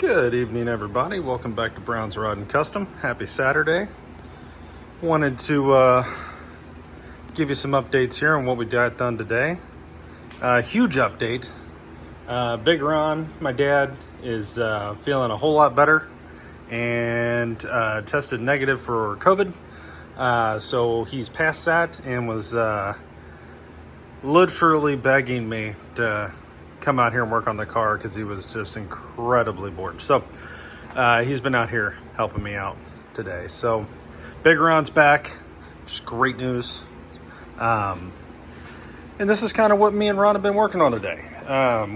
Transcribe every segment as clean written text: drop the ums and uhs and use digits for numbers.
Good evening, everybody. Welcome back to Brown's Rod and Custom. Happy Saturday. Wanted to give you some updates here on what we got done today. Huge update. Big Ron, my dad, is feeling a whole lot better and tested negative for COVID. So he's past that and was literally begging me to come out here and work on the car because he was just incredibly bored. So he's been out here helping me out today. So Big Ron's back, just great news. And this is kind of what me and Ron have been working on today.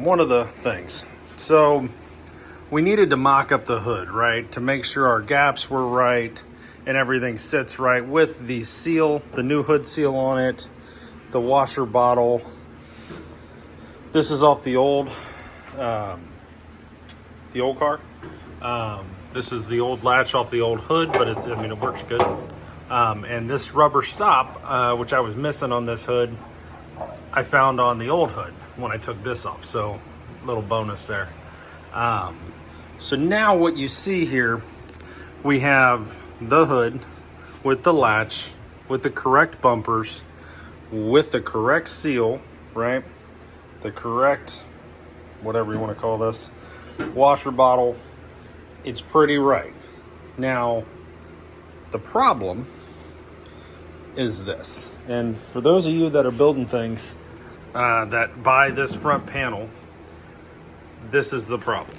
One of the things. So we needed to mock up the hood, right? To make sure our gaps were right and everything sits right with the seal, the new hood seal on it, the washer bottle. This is off the old car. This is the old latch off the old hood, but it works good. And this rubber stop, which I was missing on this hood, I found on the old hood when I took this off. So little bonus there. So now what you see here, we have the hood with the latch, with the correct bumpers, with the correct seal, right? The correct, whatever you want to call this, washer bottle. It's pretty right. Now, the problem is this. And for those of you that are building things that buy this front panel, this is the problem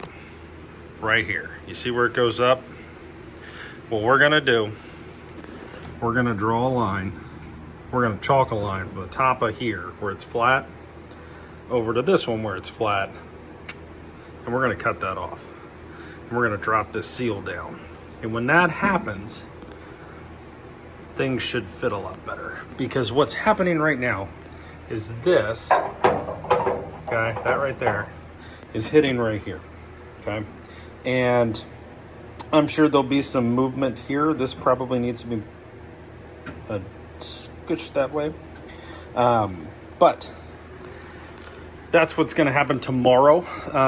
right here. You see where it goes up? What we're going to do, we're going to draw a line. We're going to chalk a line from the top of here where it's flat over to this one where it's flat, and we're going to cut that off, and we're going to drop this seal down. And when that happens, things should fit a lot better, because what's happening right now is this, okay, that right there is hitting right here, okay, and I'm sure there'll be some movement here. This probably needs to be scooch that way, but that's what's going to happen tomorrow.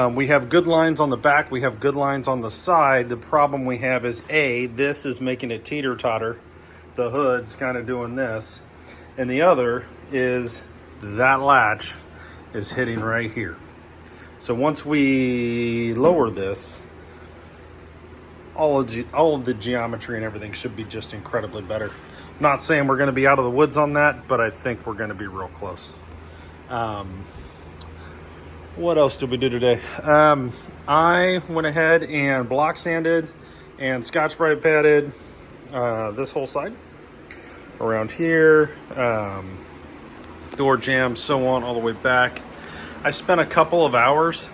We have good lines on the back. We have good lines on the side. The problem we have is this is making it teeter-totter. The hood's kind of doing this. And the other is that latch is hitting right here. So once we lower this, all of the geometry and everything should be just incredibly better. Not saying we're going to be out of the woods on that, but I think we're going to be real close. What else did we do today? I went ahead and block sanded and Scotch-Brite padded this whole side around here, door jambs, so on, all the way back. I spent a couple of hours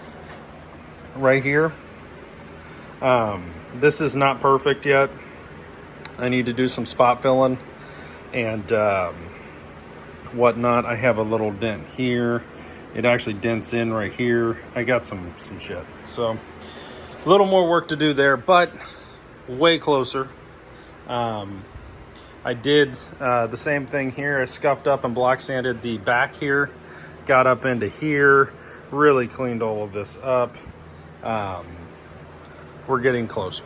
right here. This is not perfect yet. I need to do some spot filling and whatnot. I have a little dent here. It actually dents in right here. I got some shit. So a little more work to do there, but way closer. I did the same thing here. I scuffed up and block sanded the back here, got up into here, really cleaned all of this up. We're getting closer.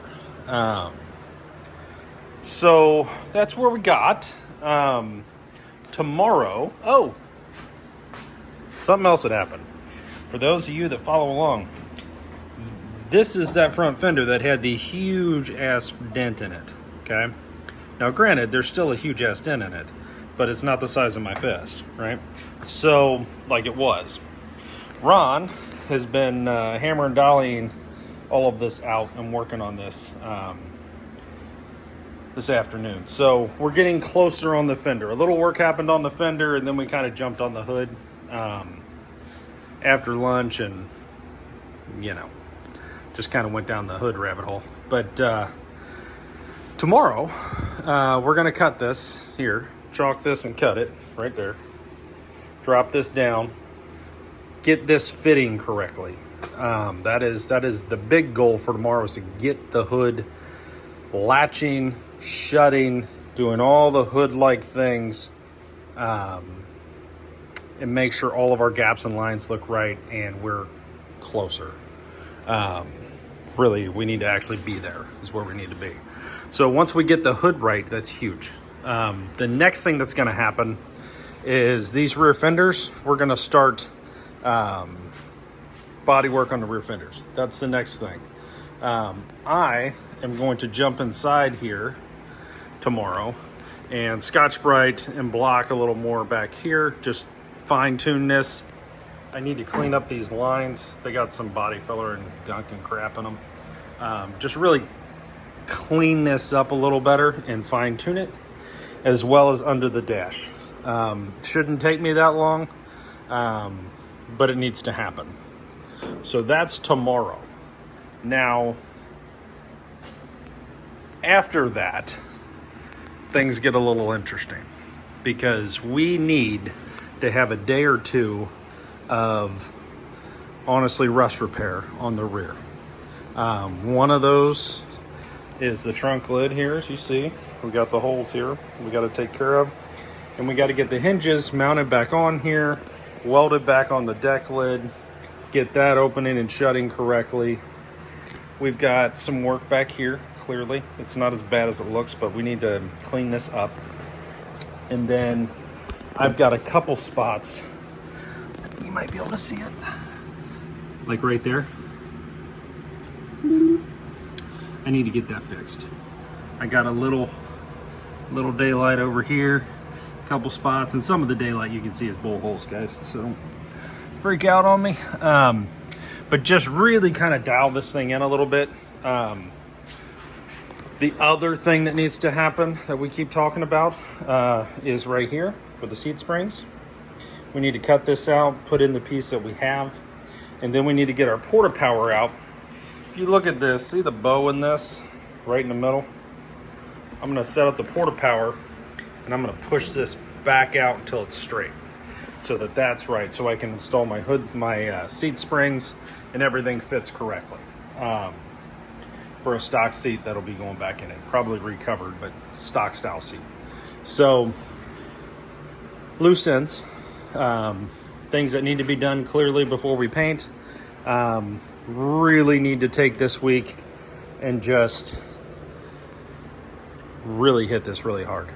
So that's where we got. Tomorrow, something else had happened. For those of you that follow along, this is that front fender that had the huge ass dent in it, okay? Now granted, there's still a huge ass dent in it, but it's not the size of my fist, right? So, like it was. Ron has been hammer and dollying all of this out and working on this this afternoon. So we're getting closer on the fender. A little work happened on the fender, and then we kind of jumped on the hood after lunch, and just kind of went down the hood rabbit hole. But tomorrow we're going to cut this here, chalk this and cut it right there, drop this down, get this fitting correctly. That is the big goal for tomorrow, is to get the hood latching, shutting, doing all the hood-like things, and make sure all of our gaps and lines look right, and we're closer. really, we need to actually be there is where we need to be. So once we get the hood right, that's huge. The next thing that's gonna happen is these rear fenders, we're gonna start body work on the rear fenders. That's the next thing. I am going to jump inside here tomorrow and Scotch-Brite and block a little more back here, just fine tune this. I need to clean up these lines. They got some body filler and gunk and crap in them. Just really clean this up a little better and fine tune it, as well as under the dash. Shouldn't take me that long, but it needs to happen. So that's tomorrow. Now, after that, things get a little interesting because we need to have a day or two of, honestly, rust repair on the rear. One of those is the trunk lid here, as you see. We got the holes here we got to take care of, and we got to get the hinges mounted back on here, welded back on the deck lid, get that opening and shutting correctly. We've got some work back here. Clearly it's not as bad as it looks, but we need to clean this up. And then I've got a couple spots, you might be able to see it, like right there. I need to get that fixed. I got a little daylight over here, a couple spots, and some of the daylight you can see is bull holes, guys, so don't freak out on me. But just really kind of dial this thing in a little bit. The other thing that needs to happen that we keep talking about is right here for the seat springs. We need to cut this out, put in the piece that we have, and then we need to get our porta power out. If you look at this, see the bow in this right in the middle? I'm gonna set up the porta power and I'm gonna push this back out until it's straight so that that's right, so I can install my hood, my seat springs, and everything fits correctly. For a stock seat that'll be going back in it, probably recovered, but stock style seat. So loose ends, things that need to be done clearly before we paint. Really need to take this week and just really hit this really hard,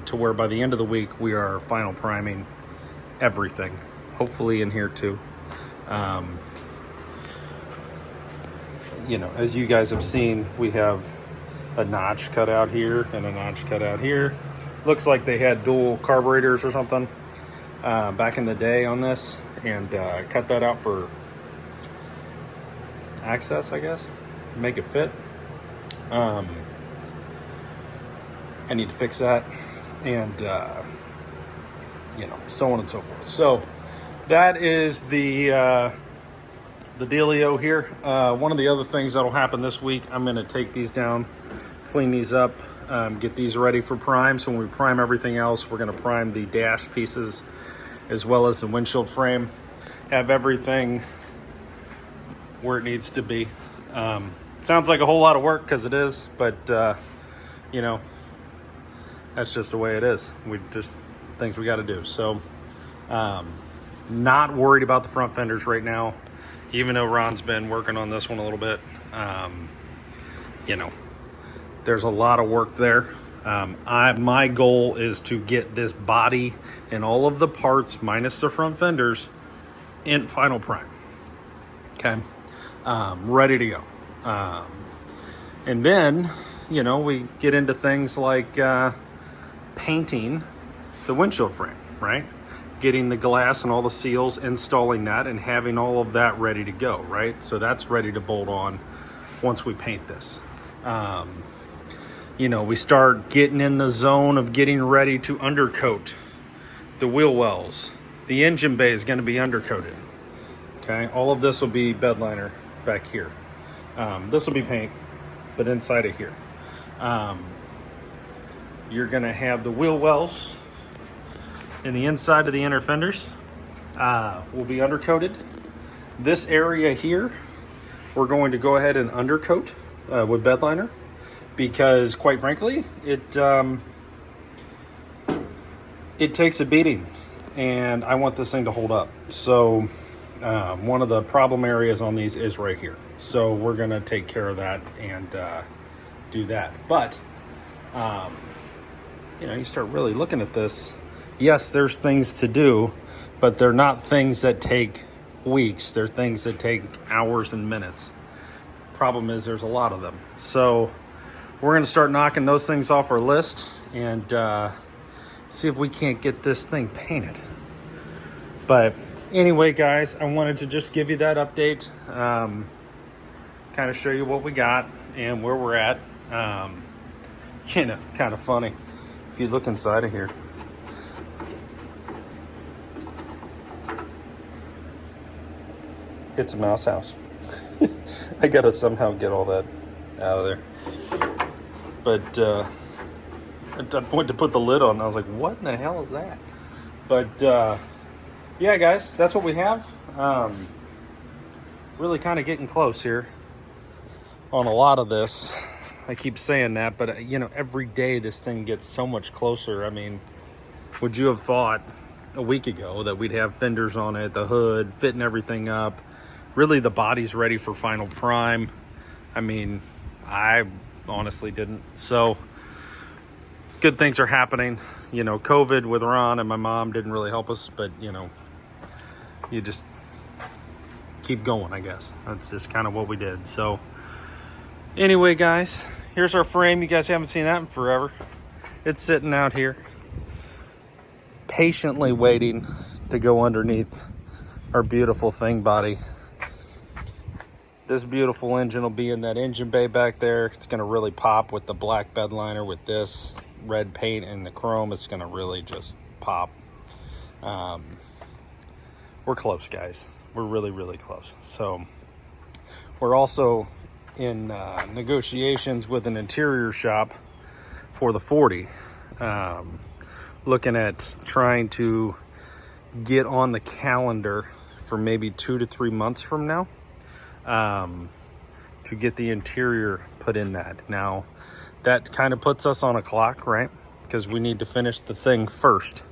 to where by the end of the week we are final priming everything, hopefully in here too. You know, as you guys have seen, we have a notch cut out here and a notch cut out here. Looks like they had dual carburetors or something back in the day on this, and cut that out for access, I guess, make it fit. I need to fix that, and you know, so on and so forth. So that is the dealio here. One of the other things that'll happen this week, I'm going to take these down, clean these up, get these ready for prime. So when we prime everything else, we're going to prime the dash pieces as well as the windshield frame, have everything where it needs to be. Sounds like a whole lot of work, because it is, but you know, that's just the way it is. We just, things we got to do. So not worried about the front fenders right now, even though Ron's been working on this one a little bit. You know, there's a lot of work there. My goal is to get this body and all of the parts minus the front fenders in final prime. Okay, ready to go. And then, you know, we get into things like painting the windshield frame, right? Getting the glass and all the seals, installing that, and having all of that ready to go, right? So that's ready to bolt on once we paint this. You know, we start getting in the zone of getting ready to undercoat the wheel wells. The engine bay is going to be undercoated. Okay, all of this will be bed liner back here. This will be paint, but inside of here. You're going to have the wheel wells and the inside of the inner fenders will be undercoated. This area here, we're going to go ahead and undercoat with bed liner, because quite frankly, it takes a beating, and I want this thing to hold up. So One of the problem areas on these is right here. So we're going to take care of that and do that. But, you start really looking at this. Yes, there's things to do, but they're not things that take weeks. They're things that take hours and minutes. Problem is there's a lot of them. So we're going to start knocking those things off our list and see if we can't get this thing painted. But anyway, guys, I wanted to just give you that update, kind of show you what we got and where we're at. Kind of funny if you look inside of here. It's a mouse house. I gotta somehow get all that out of there. But I went to put the lid on and I was like, what in the hell is that? But yeah, guys, that's what we have. Really kind of getting close here on a lot of this. I keep saying that, but every day this thing gets so much closer. I mean, would you have thought a week ago that we'd have fenders on it, the hood, fitting everything up? Really, the body's ready for final prime. I mean, I honestly didn't. So good things are happening. COVID with Ron and my mom didn't really help us, but you just keep going, I guess. That's just kind of what we did. So anyway, guys, here's our frame. You guys haven't seen that in forever. It's sitting out here patiently waiting to go underneath our beautiful thing body. This beautiful engine will be in that engine bay back there. It's going to really pop with the black bed liner, with this red paint and the chrome. It's going to really just pop. We're close, guys. We're really, really close. So we're also in negotiations with an interior shop for the 40. Looking at trying to get on the calendar for maybe 2 to 3 months from now. To get the interior put in that. Now, that kind of puts us on a clock, right? Because we need to finish the thing first.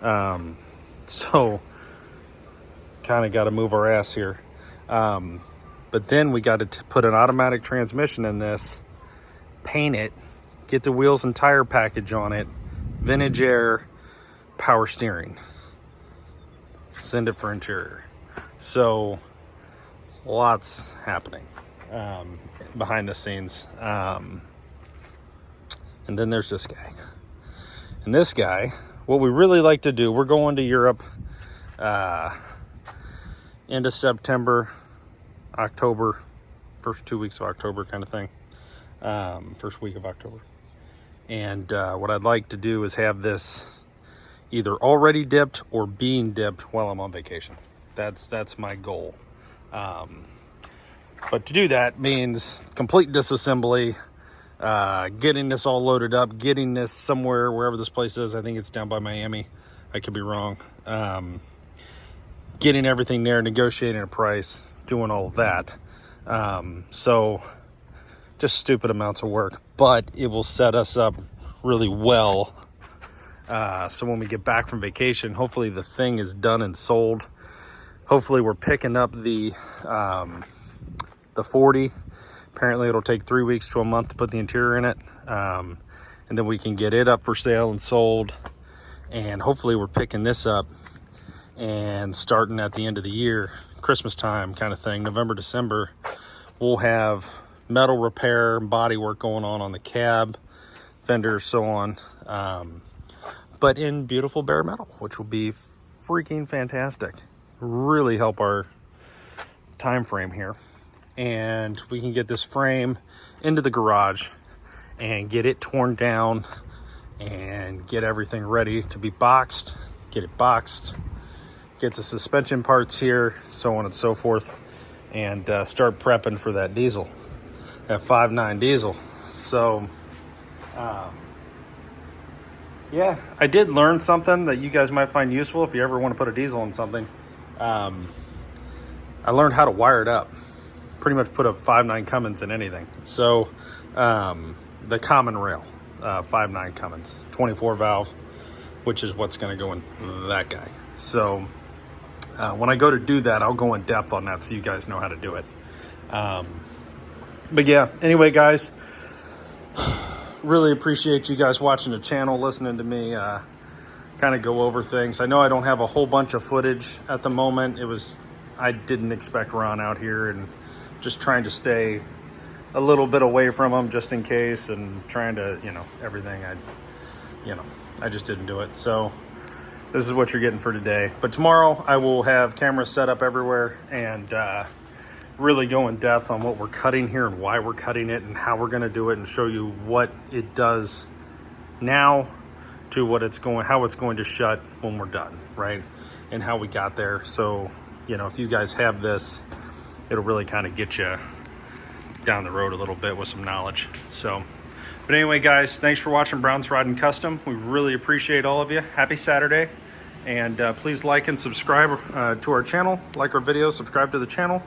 So, kind of got to move our ass here. But then we got to put an automatic transmission in this, paint it, get the wheels and tire package on it, vintage air, power steering. Send it for interior. So lots happening behind the scenes. And then there's this guy. And this guy, what we really like to do, we're going to Europe end of September, October, first 2 weeks of October kind of thing. First week of October. And what I'd like to do is have this either already dipped or being dipped while I'm on vacation. That's my goal. But to do that means complete disassembly, getting this all loaded up, getting this somewhere, wherever this place is. I think it's down by Miami. I could be wrong. Getting everything there, negotiating a price, doing all of that. So just stupid amounts of work, but it will set us up really well. So when we get back from vacation, hopefully the thing is done and sold. Hopefully we're picking up the 40. Apparently it'll take 3 weeks to a month to put the interior in it. And then we can get it up for sale and sold. And hopefully we're picking this up and starting at the end of the year, Christmas time kind of thing, November, December, we'll have metal repair, body work going on the cab, fenders, so on. But in beautiful bare metal, which will be freaking fantastic. Really help our time frame here. And we can get this frame into the garage and get it torn down and get everything ready to be boxed, get it boxed, get the suspension parts here, so on and so forth, and start prepping for that diesel, that 5.9 diesel. So yeah, I did learn something that you guys might find useful if you ever want to put a diesel in something. I learned how to wire it up. Pretty much put a 5.9 Cummins in anything. So the common rail, 5.9 Cummins, 24 valve, which is what's going to go in that guy. So When I go to do that, I'll go in depth on that so you guys know how to do it. But yeah, anyway, guys, really appreciate you guys watching the channel, listening to me kind of go over things. I know I don't have a whole bunch of footage at the moment. I didn't expect Ron out here, and just trying to stay a little bit away from him just in case, and trying to, everything. I just didn't do it. So this is what you're getting for today. But tomorrow I will have cameras set up everywhere and really go in depth on what we're cutting here and why we're cutting it and how we're going to do it, and show you what it does now to how it's going to shut when we're done, right? And how we got there. So, if you guys have this, it'll really kind of get you down the road a little bit with some knowledge. So, but anyway, guys, thanks for watching Brown's Rod and Custom. We really appreciate all of you. Happy Saturday. And please like and subscribe to our channel. Like our videos, subscribe to the channel.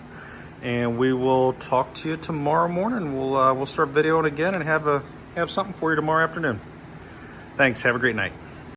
And we will talk to you tomorrow morning. We'll start videoing again and have something for you tomorrow afternoon. Thanks. Have a great night.